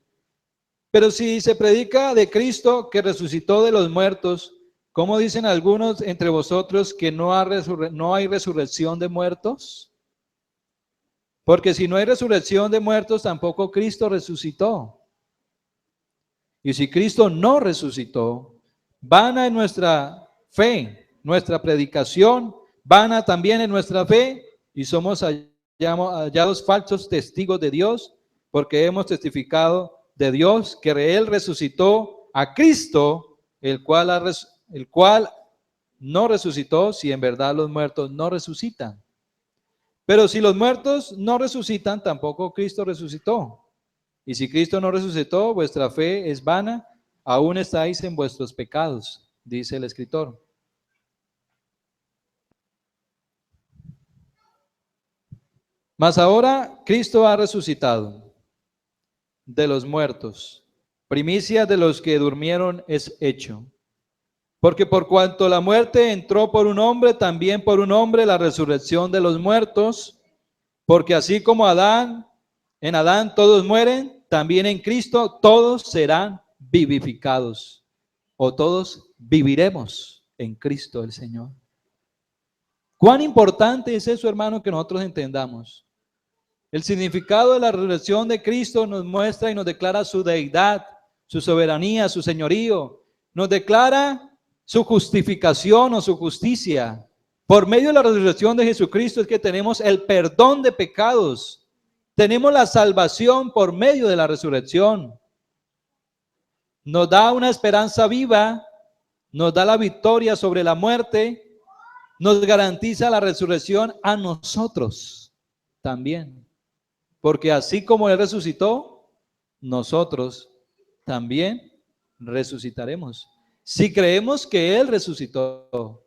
Pero si se predica de Cristo que resucitó de los muertos, ¿cómo dicen algunos entre vosotros que no hay resurrección de muertos? Porque si no hay resurrección de muertos, tampoco Cristo resucitó. Y si Cristo no resucitó, vana es nuestra fe, nuestra predicación, vana también es nuestra fe, y somos hallados falsos testigos de Dios, porque hemos testificado de Dios que Él resucitó a Cristo, el cual no resucitó, si en verdad los muertos no resucitan. Pero si los muertos no resucitan, tampoco Cristo resucitó. Y si Cristo no resucitó, vuestra fe es vana, aún estáis en vuestros pecados, dice el escritor. Mas ahora Cristo ha resucitado de los muertos. Primicia de los que durmieron es hecho. Porque por cuanto la muerte entró por un hombre, también por un hombre la resurrección de los muertos. Porque así como en Adán todos mueren, también en Cristo todos serán vivificados. O todos viviremos en Cristo el Señor. ¿Cuán importante es eso, hermano, que nosotros entendamos? El significado de la resurrección de Cristo nos muestra y nos declara su deidad, su soberanía, su señorío. Nos declara su justificación o su justicia. Por medio de la resurrección de Jesucristo es que tenemos el perdón de pecados. Tenemos la salvación por medio de la resurrección. Nos da una esperanza viva, nos da la victoria sobre la muerte, nos garantiza la resurrección a nosotros también. Porque así como Él resucitó, nosotros también resucitaremos. Si creemos que Él resucitó,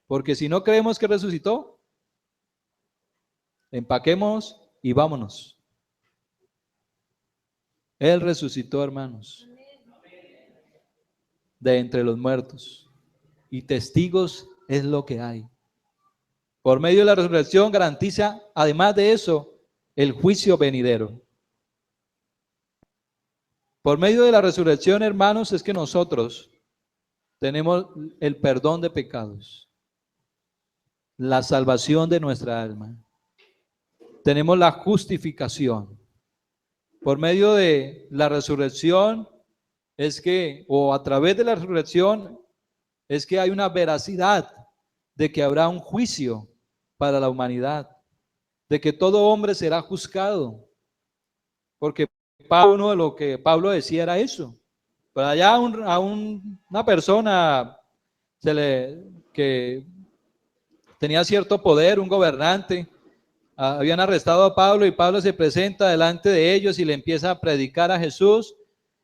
porque si no creemos que resucitó, empaquemos y vámonos. Él resucitó, hermanos, de entre los muertos. Y testigos es lo que hay. Por medio de la resurrección garantiza, además de eso, el juicio venidero. Por medio de la resurrección, hermanos, es que nosotros tenemos el perdón de pecados, la salvación de nuestra alma. Tenemos la justificación. Por medio de la resurrección es que, o a través de la resurrección, es que hay una veracidad de que habrá un juicio para la humanidad, de que todo hombre será juzgado. Porque uno de lo que Pablo decía era eso. Pero allá una persona que tenía cierto poder, un gobernante, habían arrestado a Pablo y Pablo se presenta delante de ellos y le empieza a predicar a Jesús.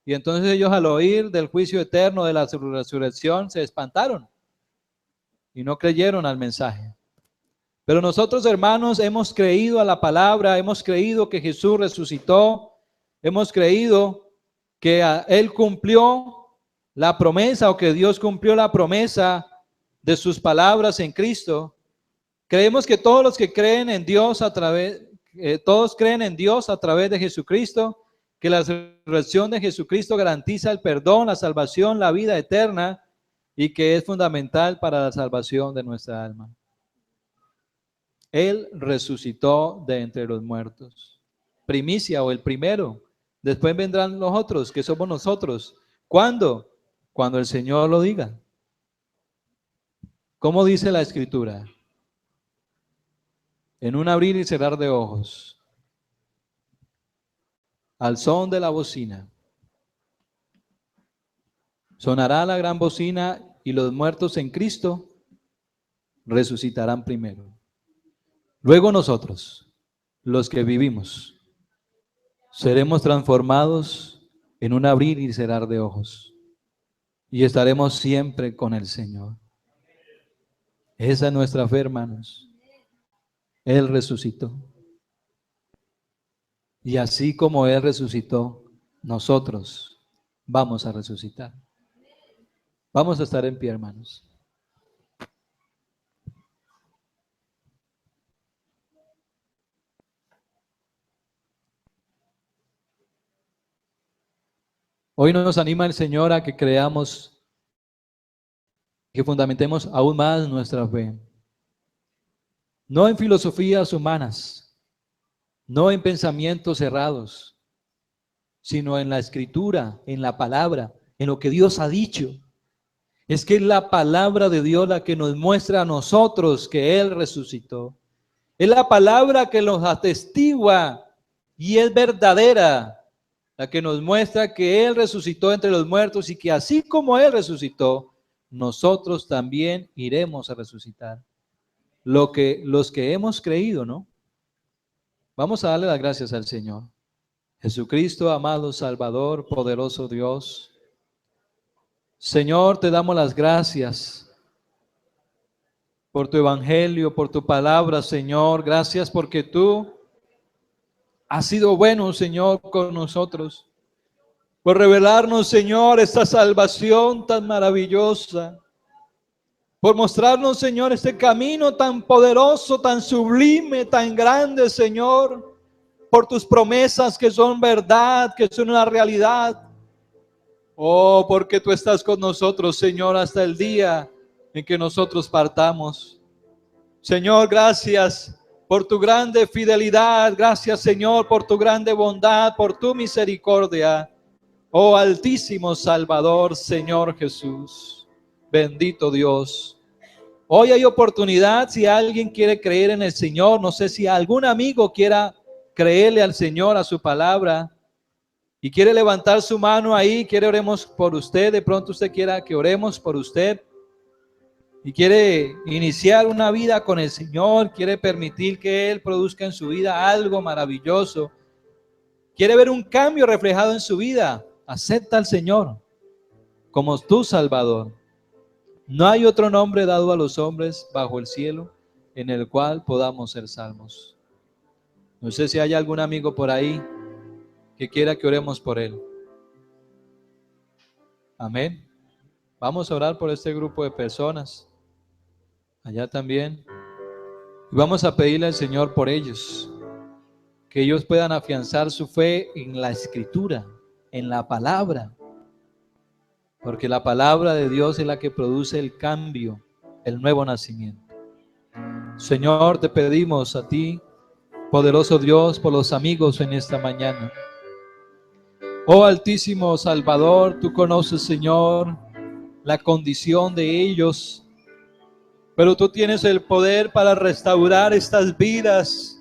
Y entonces ellos, al oír del juicio eterno, de la resurrección, se espantaron y no creyeron al mensaje. Pero nosotros, hermanos, hemos creído a la palabra, hemos creído que Jesús resucitó, hemos creído que Él cumplió la promesa, o que Dios cumplió la promesa de sus palabras en Cristo. Creemos que todos los que creen en Dios todos creen en Dios a través de Jesucristo, que la resurrección de Jesucristo garantiza el perdón, la salvación, la vida eterna, y que es fundamental para la salvación de nuestra alma. Él resucitó de entre los muertos. Primicia, o el primero. Después vendrán los otros, que somos nosotros. ¿Cuándo? Cuando el Señor lo diga. ¿Cómo dice la Escritura? En un abrir y cerrar de ojos, al son de la bocina, sonará la gran bocina, y los muertos en Cristo resucitarán primero. Luego nosotros, los que vivimos, seremos transformados en un abrir y cerrar de ojos, y estaremos siempre con el Señor. Esa es nuestra fe, hermanos. Él resucitó. Y así como Él resucitó, nosotros vamos a resucitar. Vamos a estar en pie, hermanos. Hoy nos anima el Señor a que creamos, que fundamentemos aún más nuestra fe. No en filosofías humanas, no en pensamientos cerrados, sino en la Escritura, en la palabra, en lo que Dios ha dicho. Es que es la palabra de Dios la que nos muestra a nosotros que Él resucitó. Es la palabra que nos atestigua y es verdadera, la que nos muestra que Él resucitó entre los muertos, y que así como Él resucitó, nosotros también iremos a resucitar. Los que hemos creído, ¿no? Vamos a darle las gracias al Señor. Jesucristo, amado Salvador, poderoso Dios. Señor, te damos las gracias por tu evangelio, por tu palabra, Señor. Gracias porque tú has sido bueno, Señor, con nosotros. Por revelarnos, Señor, esta salvación tan maravillosa. Por mostrarnos, Señor, este camino tan poderoso, tan sublime, tan grande, Señor. Por tus promesas que son verdad, que son una realidad. Oh, porque tú estás con nosotros, Señor, hasta el día en que nosotros partamos. Señor, gracias por tu grande fidelidad. Gracias, Señor, por tu grande bondad, por tu misericordia. Oh, Altísimo Salvador, Señor Jesús. Bendito Dios. Hoy hay oportunidad, si alguien quiere creer en el Señor. No sé si algún amigo quiera creerle al Señor, a su palabra, y quiere levantar su mano ahí, quiere oremos por usted. De pronto usted quiera que oremos por usted y quiere iniciar una vida con el Señor, quiere permitir que Él produzca en su vida algo maravilloso, quiere ver un cambio reflejado en su vida. Acepta al Señor como tu Salvador. No hay otro nombre dado a los hombres bajo el cielo en el cual podamos ser salvos. No sé si hay algún amigo por ahí que quiera que oremos por él. Amén. Vamos a orar por este grupo de personas. Allá también. Y vamos a pedirle al Señor por ellos, que ellos puedan afianzar su fe en la Escritura, en la palabra. Porque la palabra de Dios es la que produce el cambio, el nuevo nacimiento. Señor, te pedimos a ti, poderoso Dios, por los amigos en esta mañana. Oh Altísimo Salvador, tú conoces, Señor, la condición de ellos, pero tú tienes el poder para restaurar estas vidas,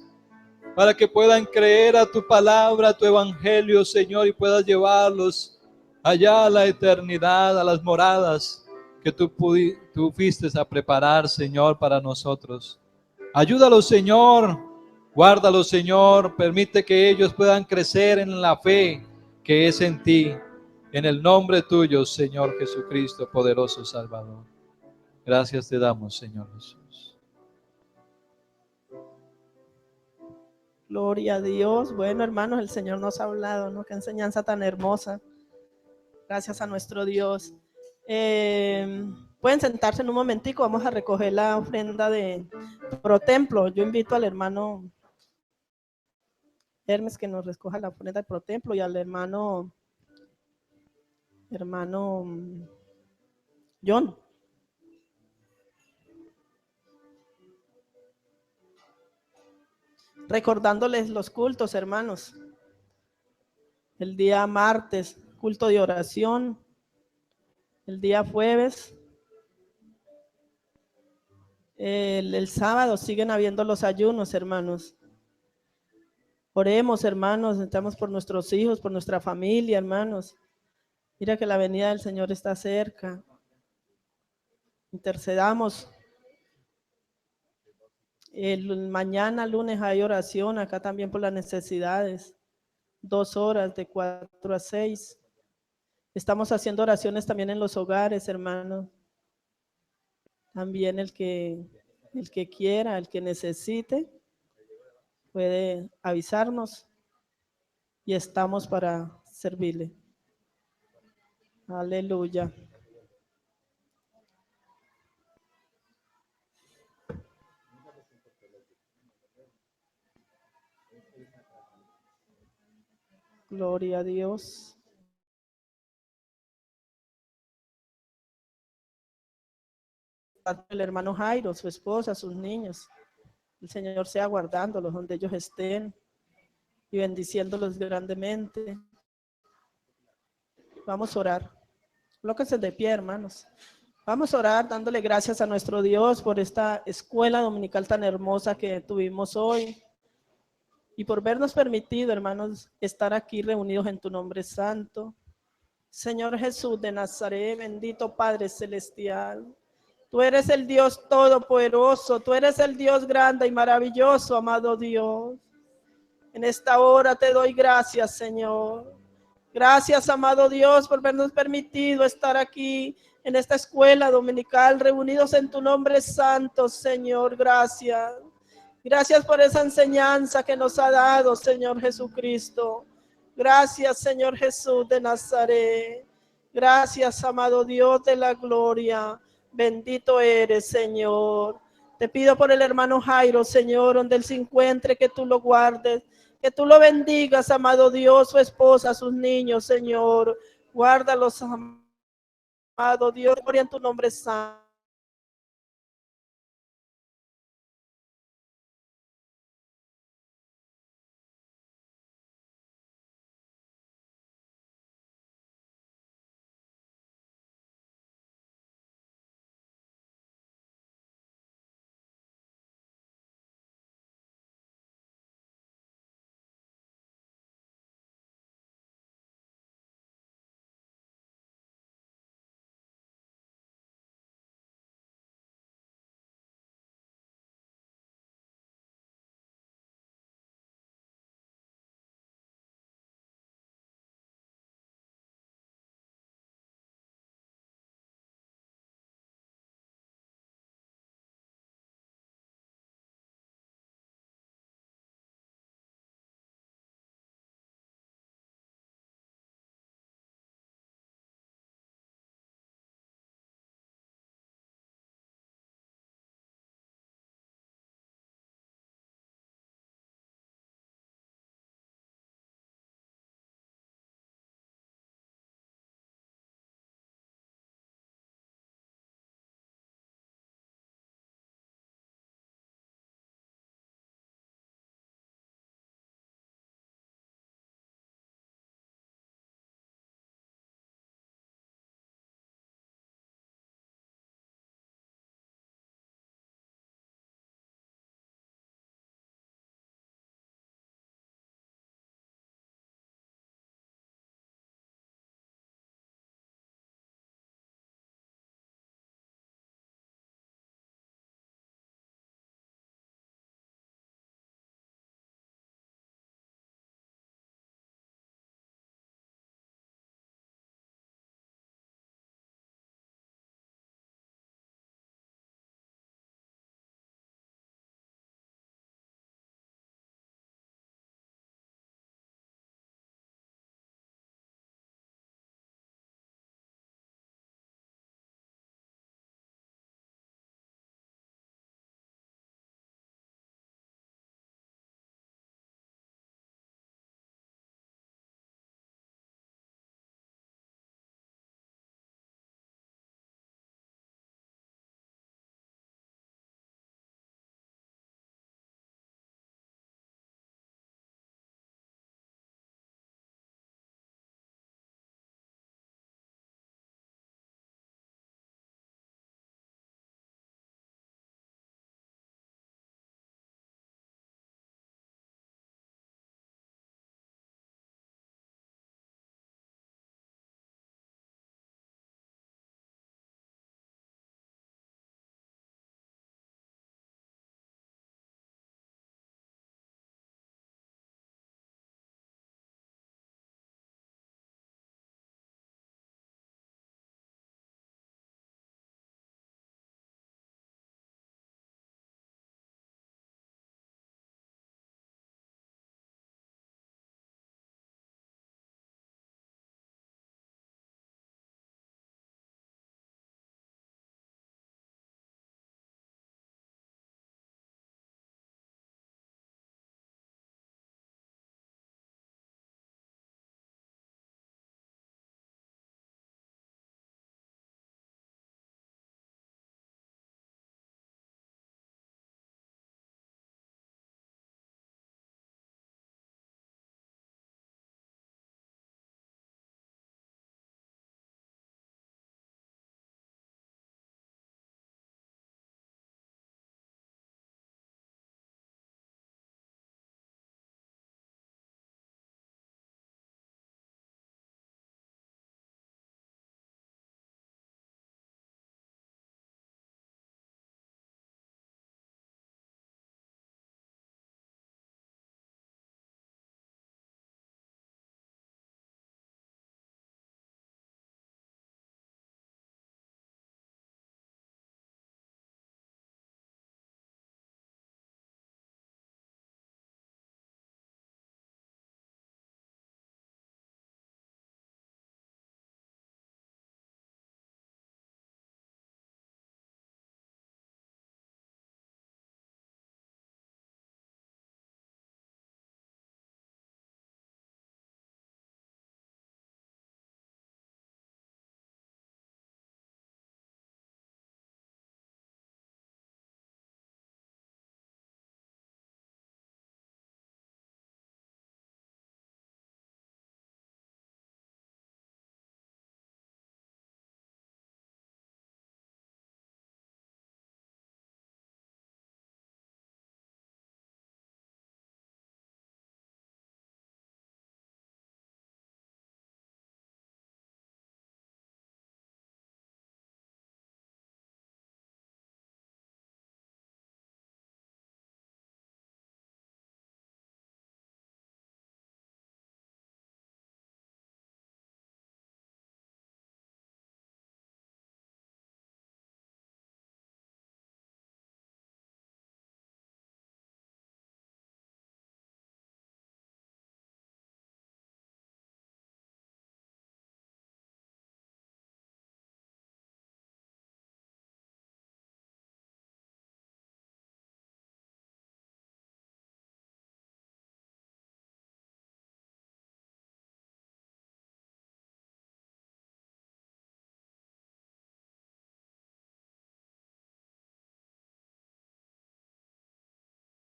para que puedan creer a tu palabra, a tu evangelio, Señor, y puedas llevarlos allá a la eternidad, a las moradas que tú fuiste a preparar, Señor, para nosotros. Ayúdalos, Señor, guárdalos, Señor, permite que ellos puedan crecer en la fe que es en ti, en el nombre tuyo, Señor Jesucristo, poderoso Salvador. Gracias te damos, Señor Jesús. Gloria a Dios. Bueno, hermanos, el Señor nos ha hablado, ¿no? Qué enseñanza tan hermosa. Gracias a nuestro Dios. Pueden sentarse en un momentico, vamos a recoger la ofrenda de Pro Templo. Yo invito al hermano Hermes que nos recoja la ofrenda de Pro Templo y al hermano John. Recordándoles los cultos, hermanos. El día martes, culto de oración. El día jueves. El sábado siguen habiendo los ayunos, hermanos. Oremos, hermanos, estamos por nuestros hijos, por nuestra familia, hermanos. Mira que la venida del Señor está cerca. Intercedamos. Mañana, lunes, hay oración, acá también por las necesidades. 2 horas, de 4 a 6. Estamos haciendo oraciones también en los hogares, hermanos. También el que quiera, el que necesite, puede avisarnos y estamos para servirle. Aleluya. Gloria a Dios. El hermano Jairo, su esposa, sus niños. El Señor sea guardándolos donde ellos estén y bendiciéndolos grandemente. Vamos a orar. Colóquense de pie, hermanos. Vamos a orar dándole gracias a nuestro Dios por esta escuela dominical tan hermosa que tuvimos hoy y por vernos permitido, hermanos, estar aquí reunidos en tu nombre santo. Señor Jesús de Nazaret, bendito Padre Celestial. Tú eres el Dios todopoderoso, tú eres el Dios grande y maravilloso, amado Dios. En esta hora te doy gracias, Señor. Gracias, amado Dios, por habernos permitido estar aquí en esta escuela dominical, reunidos en tu nombre santo, Señor. Gracias. Gracias por esa enseñanza que nos ha dado, Señor Jesucristo. Gracias, Señor Jesús de Nazaret. Gracias, amado Dios de la gloria. Bendito eres, Señor. Te pido por el hermano Jairo, Señor, donde él se encuentre, que tú lo guardes, que tú lo bendigas, amado Dios, su esposa, sus niños, Señor. Guárdalos, amado Dios, gloria en tu nombre santo.